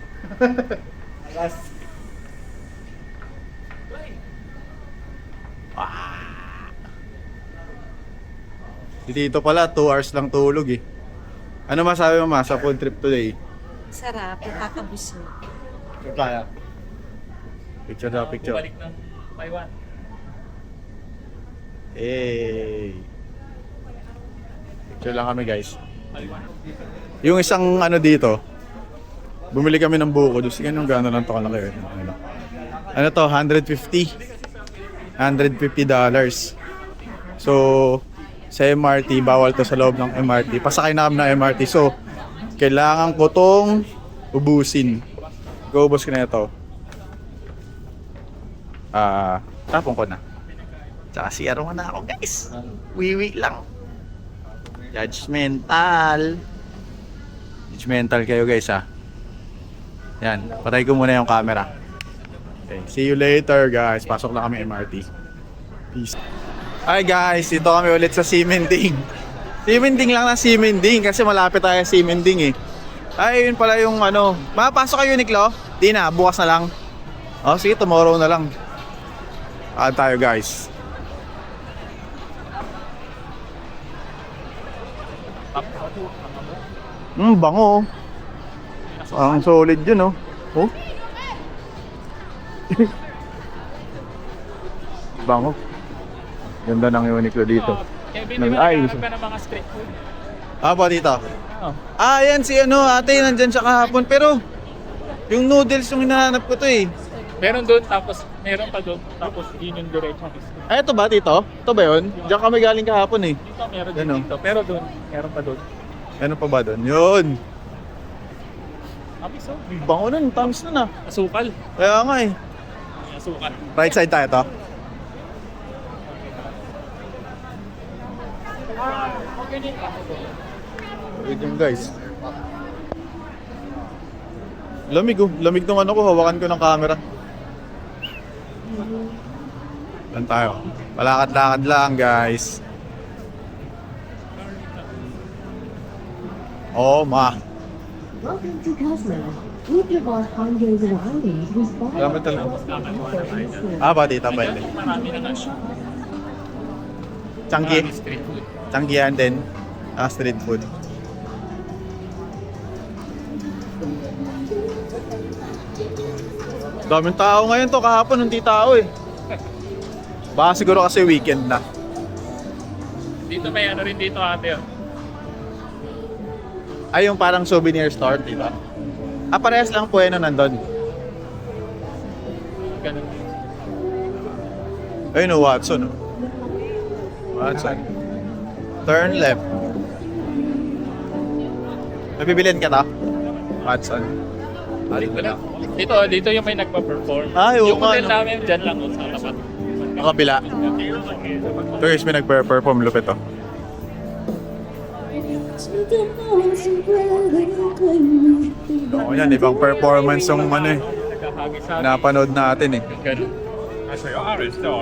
Si Tito pala 2 hours lang tulog eh. Ano masabi mo sa food trip today? Sarap, nakakabusog. Kaya. Picture na picture. Bumalik ng Taiwan. Hey. Picture lang kami guys. Yung isang dito, bumili kami ng buko. Sige, anong gano'n lang ito kalaki. Ano to? $150. So, sa MRT, bawal to sa loob ng MRT. Pasakay na kami ng MRT. So, kailangan ko tong ubusin. Go-ubos ko na ito. Tapon ko na. Tsaka CR mo na ako, guys. Wiwi lang. Judgmental. Judgmental kayo, guys, ha. Yan, patay ko muna yung camera. Okay, see you later, guys. Pasok na kami MRT. Peace. Hi, guys. Dito kami ulit sa Simending. Simending lang na Simending kasi malapit tayo sa Simending, eh. Ay, yun pala yung ano. Mapasok kayo, Uniqlo? Di na, bukas na lang. Oh, sige, tomorrow na lang. Tayo, guys. Bango. Ang solid yun, oh. Oh. Bango. Ganda ng Uniqlo dito. Kevin, di ba Ayos. nagkaroon ka ng mga street food? Pa dito. Oo. Yan si ano, ate, nandyan siya kahapon. Pero, yung noodles yung hinahanap ko to, eh. Meron doon, tapos meron pa doon, tapos yun yung diretsong street. Ay, ito ba, Tito? Ito ba yun? Diyan kami galing kahapon, eh. Dito, meron din Ano? dito. Pero doon, meron pa doon. Ano pa ba doon? Yun. Apiso. Bango nun, tamis nun, ah. Asukal. Kaya nga, eh. May asukal. Right side tayo to. Wait yung guys. Lamig, oh. Lamig nung ano ko, hawakan ko ng camera. Lan tayo. Palakad-lakad lang, guys. Oh, ma. Welcome to Cosmo. Eat your bar Hondos and Hondos with bar. Salamat talaga. Ba, tita, pwede. Marami na nga siya. Changi. Marami street food. Changian din. Street food. Daming tao ngayon to, kahapon hindi tao, eh. Baka siguro kasi weekend na. Dito may ano rin dito ate. Oh. Ay, yung parang souvenir store, di ba? Parehas lang po yun nandun. Ganun. Ayun, oh, Watson. Oh. Watson. Turn left. Nabibilin ka to? Watson. Dito lang. Dito yung may nagpa-perform. Ay, oo yung nga, hotel no. namin, dyan lang sa tapat. Ang kabila. Tourist may nagpe-perform, lupit to. Oo yan, ibang performance yung ano eh. Nagkakagisa. Napanood natin eh. Ganun.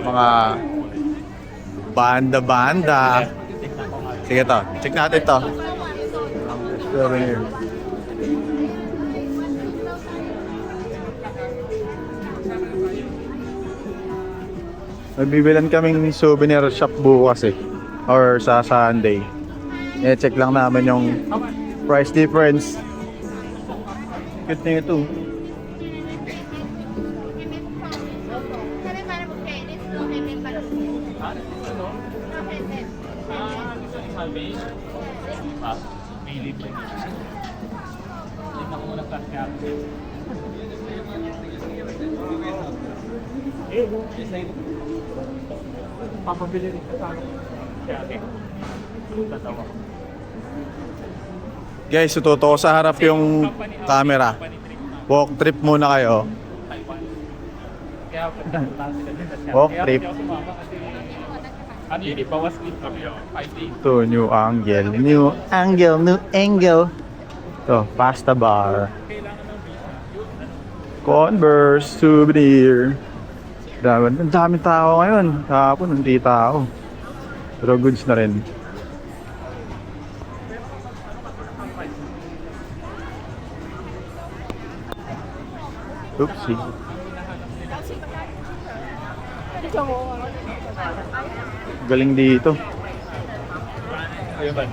Mga banda-banda. Sige to, check natin to. Souvenir. Magbibilan kaming souvenir shop bukas eh. Or sa Sunday. I-check lang namin yung price difference. Cute na ito. May libre. Tingnan ko muna sa kaya. Papabili rin ka sa akin. Kaya ate. Tatawa. Guys, tututo ko sa harap yung camera. Walk trip muna kayo. Kaya Walk trip. Ano yun, ibawas din kami. 5 days. Ito, new angle. New angle, new angle. Ito, pasta bar. Converse, souvenir. Ang daming tao ngayon. Kahapon, hindi tao. Pero goods na rin. Oopsie. Galing dito. Ayun ba?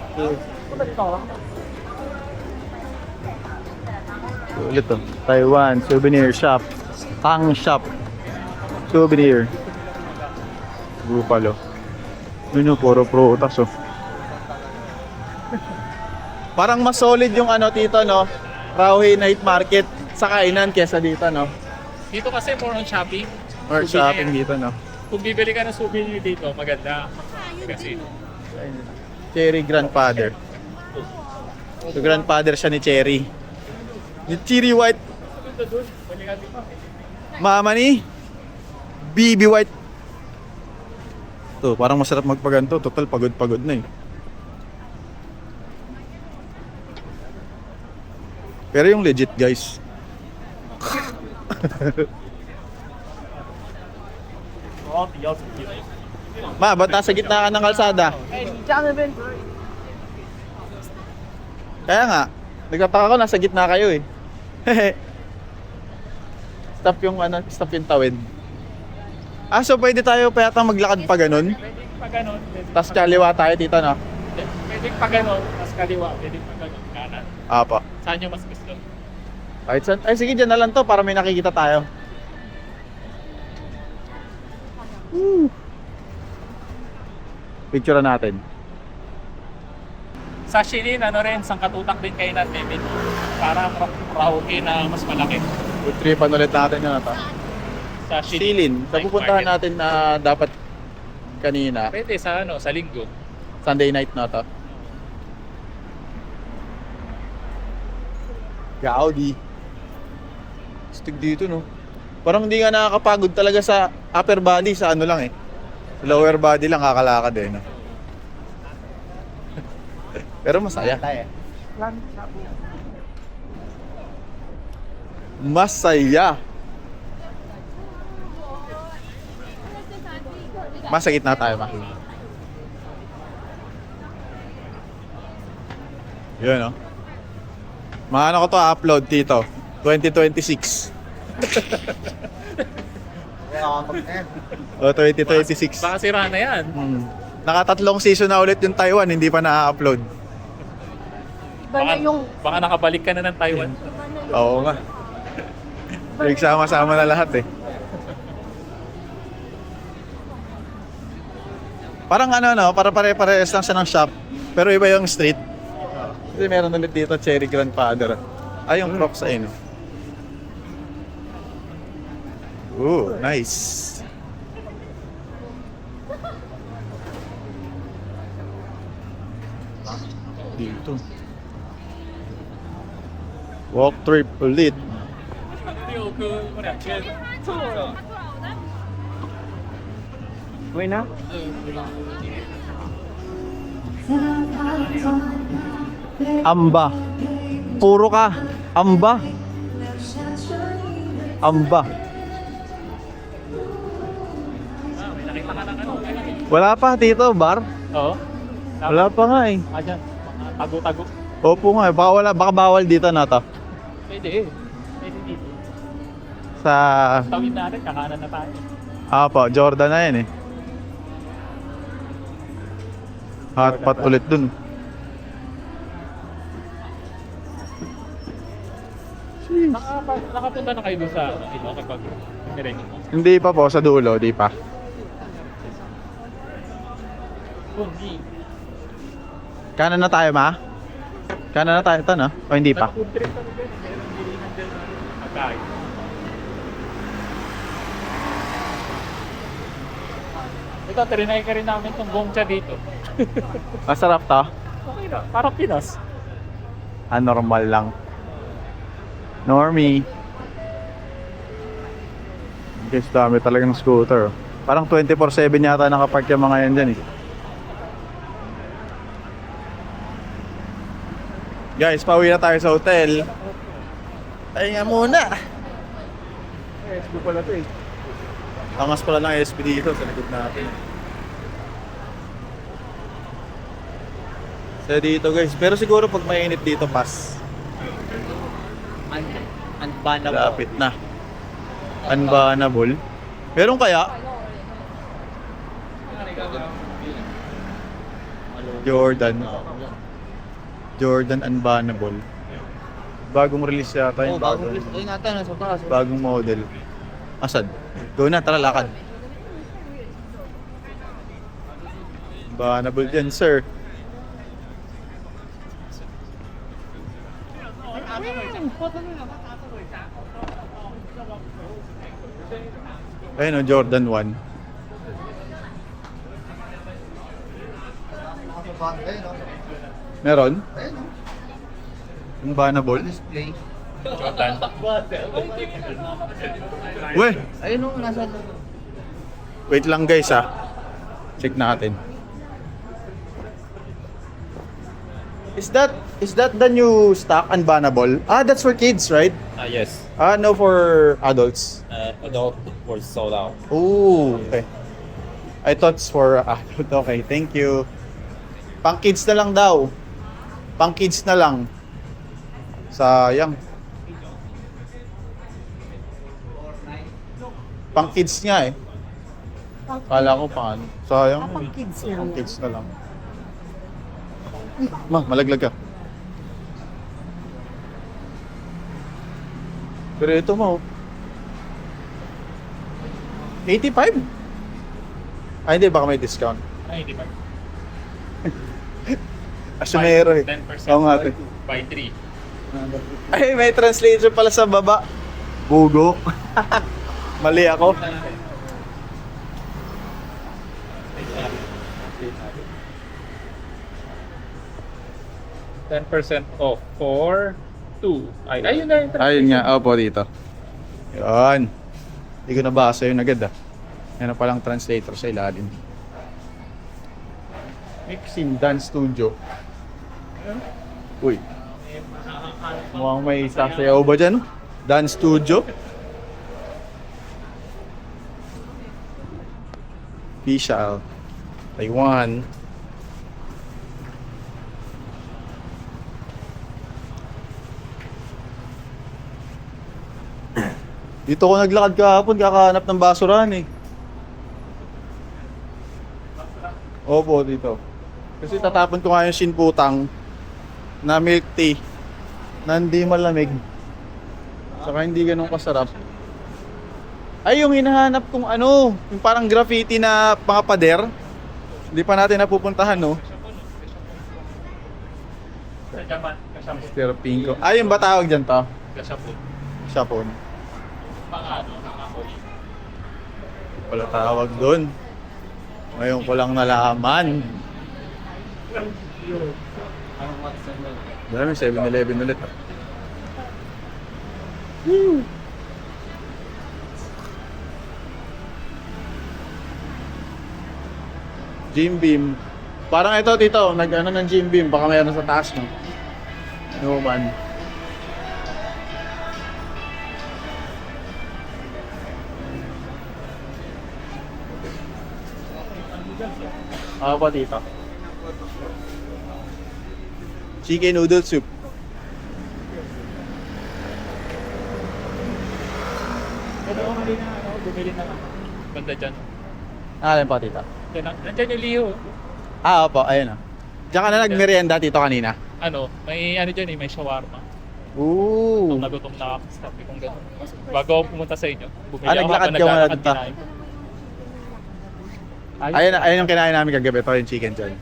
Ulit to. Taiwan souvenir shop. Tang shop. Souvenir. Bupalo. Yun yung puro prutas oh. Parang mas solid yung ano dito no. Rauhe Night Market sa kainan kesa dito no. Dito kasi more on shopping. Or Souvenir. shopping dito no. Kung bibili ka ng souvenir dito, maganda. Kasi Cherry grandfather. So grandfather siya ni Cherry. Yung cherry white. Mama ni BB white. To, parang masarap magpaganto. Total pagod-pagod na eh. Pero yung legit guys. Ma, ba't nasa gitna ka ng kalsada? Kaya nga, nagtataka ko nasa gitna kayo eh. Stop yung tawid. Ah, so pwede tayo pa yata maglakad pa ganun? Pa ganun. Tapos kaliwa tayo dito, no? Pwede pa ganun, tapos kaliwa. Pwede pa ganun, kanan. Apa. Saan nyo mas gusto? Kahit saan. Ay, sige, dyan na lang to para may nakikita tayo. Picture natin. Sa Shilin, sangkatutak din kayo natin. Para Rauke na mas malaki. Good tripan ulit natin yun ata. Sa Silin, sa Night pupuntahan market. natin na dapat kanina. Pwede sa linggo. Sunday night na to. Gaudi. Stig dito, no? Parang hindi nga nakakapagod talaga sa upper body, sa ano lang eh. Sa lower body lang kakalakad eh, no? Pero masaya. Masaya. Masakit na tayo, ma. Yun, no? Maano ko to upload dito. 2026. O, 2026. Baka sira na yan. Nakatatlong season na ulit yung Taiwan, hindi pa na-upload. Baka nakabalik ka na ng Taiwan. Oo nga. Nagsama-sama na lahat eh. Parang para pare-parehas lang siya ng shop. Pero iba yung street. Kasi meron ulit dito, Cherry Grandfather. Ay, yung Crocs ayun. Ooh, nice. Dito. Walk trip ulit. Amba. Puro ka. Amba. Amba. Wala pa dito, bar? Oo. Wala pa nga eh. Dyan. Tago-tago. Opo nga eh. Baka bawal dito na to. Pwede eh. Pwede dito. Sa... Tawid natin, kakanan na tayo. Apo, Jordan na yan eh. Hotpot ulit dun. Nakapunta na kayo doon sa kapag merengue mo. Hindi pa po, sa dulo, di pa. Hindi. Kanan na tayo, ma? Kanan na tayo ito, no? O hindi pa? Food trip kami din. Meron bilihan din pagkain. Ito, trinay ka rin namin itong gongcha dito. Masarap to? Okay na, parang Pinas. Normal lang. Normie. Guys, dami talagang scooter. Parang 24/7 yata nakapark yung mga yan dyan eh. Guys, pauwi na tayo sa hotel. Ay nga muna. SB pala to eh. Angas pala ng SB dito sa likod natin. So dito guys, pero siguro pag mainit dito pass. Lapit na. Unbannable. Meron kaya? Jordan Unbannable. Bagong release yata yung bagong model. Asan? Go na, tara lakad. Unbannable dyan, sir. Ayun o, Jordan 1. Meron? Unbannable? Display. Jordan. Weh, Ayun o, nasa... wait lang guys ah. Check natin. Is that the new stock unbannable? Ah, that's for kids, right? Yes. Ah, no for adults. Adult was sold out. Oh, okay. I thought it's for adult. Okay, thank you. Pang kids na lang daw. Pang kids na lang. Sayang. Pang kids nga eh. Kala ko paano. Sayang. Pang kids na Pang lang. kids na lang. Ma, malaglag ka. Pero ito mo. 85? Ay, hindi. Baka may discount. Ay, di ba? Asumero eh. 10% Oo nga, te. by 3. Ay, may translation pala sa baba. Bugo. Mali ako. $10 off for 2. Ay, ayun na yung Ayun nga. Opo, dito. Yan. Hindi ko nabasa yun agad ah. Yan na palang translator sa ilalim. Mixing Dance Studio. Uy. Mukhang may sasayaw ba dyan? Dance Studio. Official. Taiwan. Dito ko naglakad kahapon, kakahanap ng basurahan eh. Opo, dito. Kasi tatapon ko nga yung sinputang na milk tea na hindi malamig. Saka hindi ganun kasarap. Ay, yung hinahanap kong ano, yung parang graffiti na mga pader. Hindi pa natin napupuntahan, no? Sa Japan, kasapon. Mr. Pinko. Ay, yung ba tawag dyan to? Kasapon. Siya po. Mga ano, nakakuli. Wala tawag doon. Ngayon ko lang nalaman. Dami, 7-Eleven ulit. Jim Beam. Parang ito, tito. Nag-ano ng Jim Beam. Baka mayroon sa taas, no? No man. Ako pa dito. Chicken noodle soup. Pero ako kanina, bumili na lang. Banda dyan. Alin pa tito? Nandiyan yung Liho. Ah, opo. Ayun na. Diyan ka na nagmerienda tito kanina. Ano, may ano dyan eh, may shawarma. Ooh. Nung nagutom na ako, sabi kong gano'n. Bago ako pumunta sa inyo, bumili ako naglakad habang ka muna naglalakad, dito? kinain ko. Ayun yung kinain namin kagabi. Ito yung chicken dyan.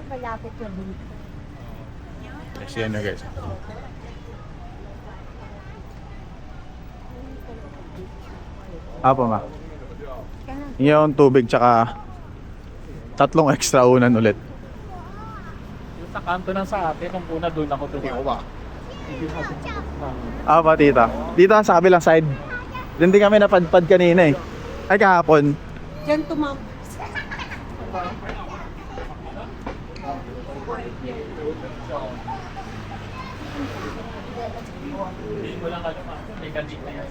Malapit na dito. Kasi yan na guys. Apo ma. Yung tubig tsaka 3 extra unan ulit. Yung sa kanto ng sa atin, nung una doon ako tumawa. Apo tita. Dito sa kabilang side. Doon din kami napadpad kanina eh. Ay kahapon. Diyan tumam. Hindi ko lang alam, may kanina yan.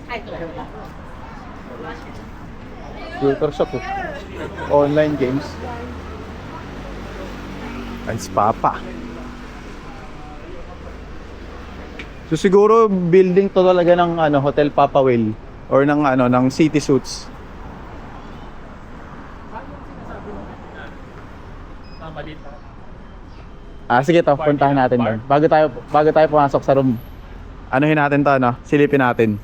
Filter shop eh. Online games. Ice Papa. So siguro building to talaga ng ano, Hotel Papa Will or ng ano, ng City Suits. Maliit na. Ah, sige to, puntahan natin doon. Bago tayo pumasok sa room. Anuhin natin to, ano? Silipin natin.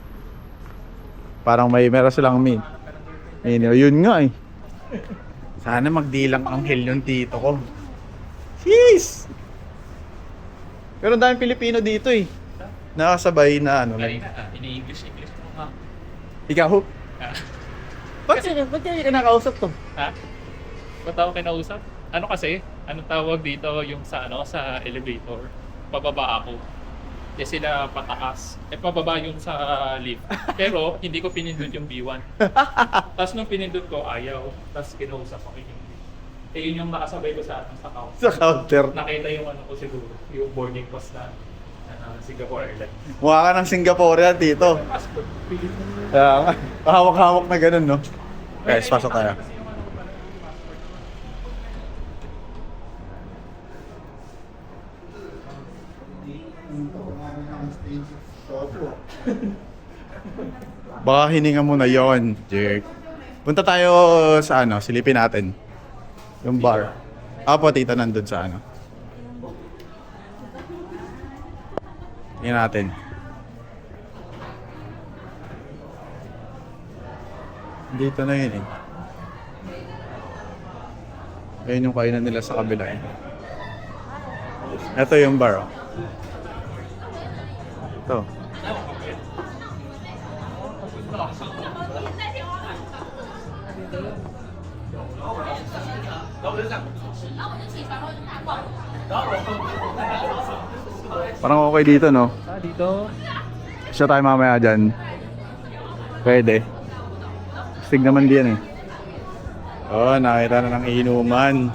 Parang meron silang menu. Yun nga eh. Sana magdilang anghel yung tito ko. Jeez! Pero ang daming Pilipino dito eh. Nakasabay na ano. Kanina, ini-English mo nga. Ikaw? Ah. Ba't kayo kinakausap to? Ha? Ba't ako kinausap? Ano kasi? Anong tawag dito yung sa ano sa elevator? Bababa ako. Eh sila pataas. Eh pababa yun sa lift. Pero hindi ko pinindot yung B1. Tapos nung pinindot ko, ayaw. Tapos kinausap ako yung eh yun yung nakasabay ko sa counter. Sa counter. Nakita yung ano ko siguro, yung boarding pass na Singapore Airlines. Mukha ka ng Singaporean, Tito. Passport, Philippines. Kaya nga, hawak-hawak na ganun, no? Guys, pasok tayo. Baka hininga mo na yon, Jake. Punta tayo sa ano, silipin natin. Yung bar. Apo, tita, nandun sa ano. Tingnan natin. Dito na yun eh. Ayun yung kainan nila sa kabila eh. Ito yung bar oh. Ito. Parang okay dito, no? Dito. Siya tayo mamaya dyan. Pwede. Stig naman diyan eh. Oh, nakita na ng inuman.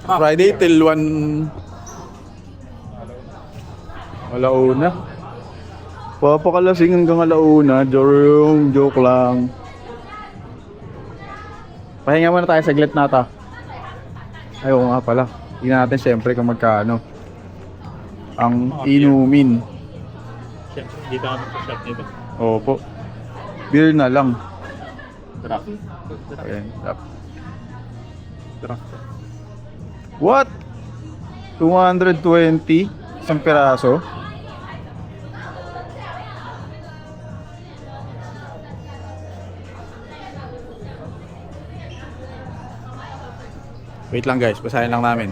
Friday till 1 alauna. Papakalasing hanggang alauna. Joke lang. Pahinga muna tayo saglit nata. Ay, oo nga pala. Tingnan natin siyempre kung magkano ang inumin. Siyempre, dito kami sa shop nito. Opo. Beer na lang. Draft. Ayan. What? 220? Isang piraso? Wait lang guys, basahin lang namin.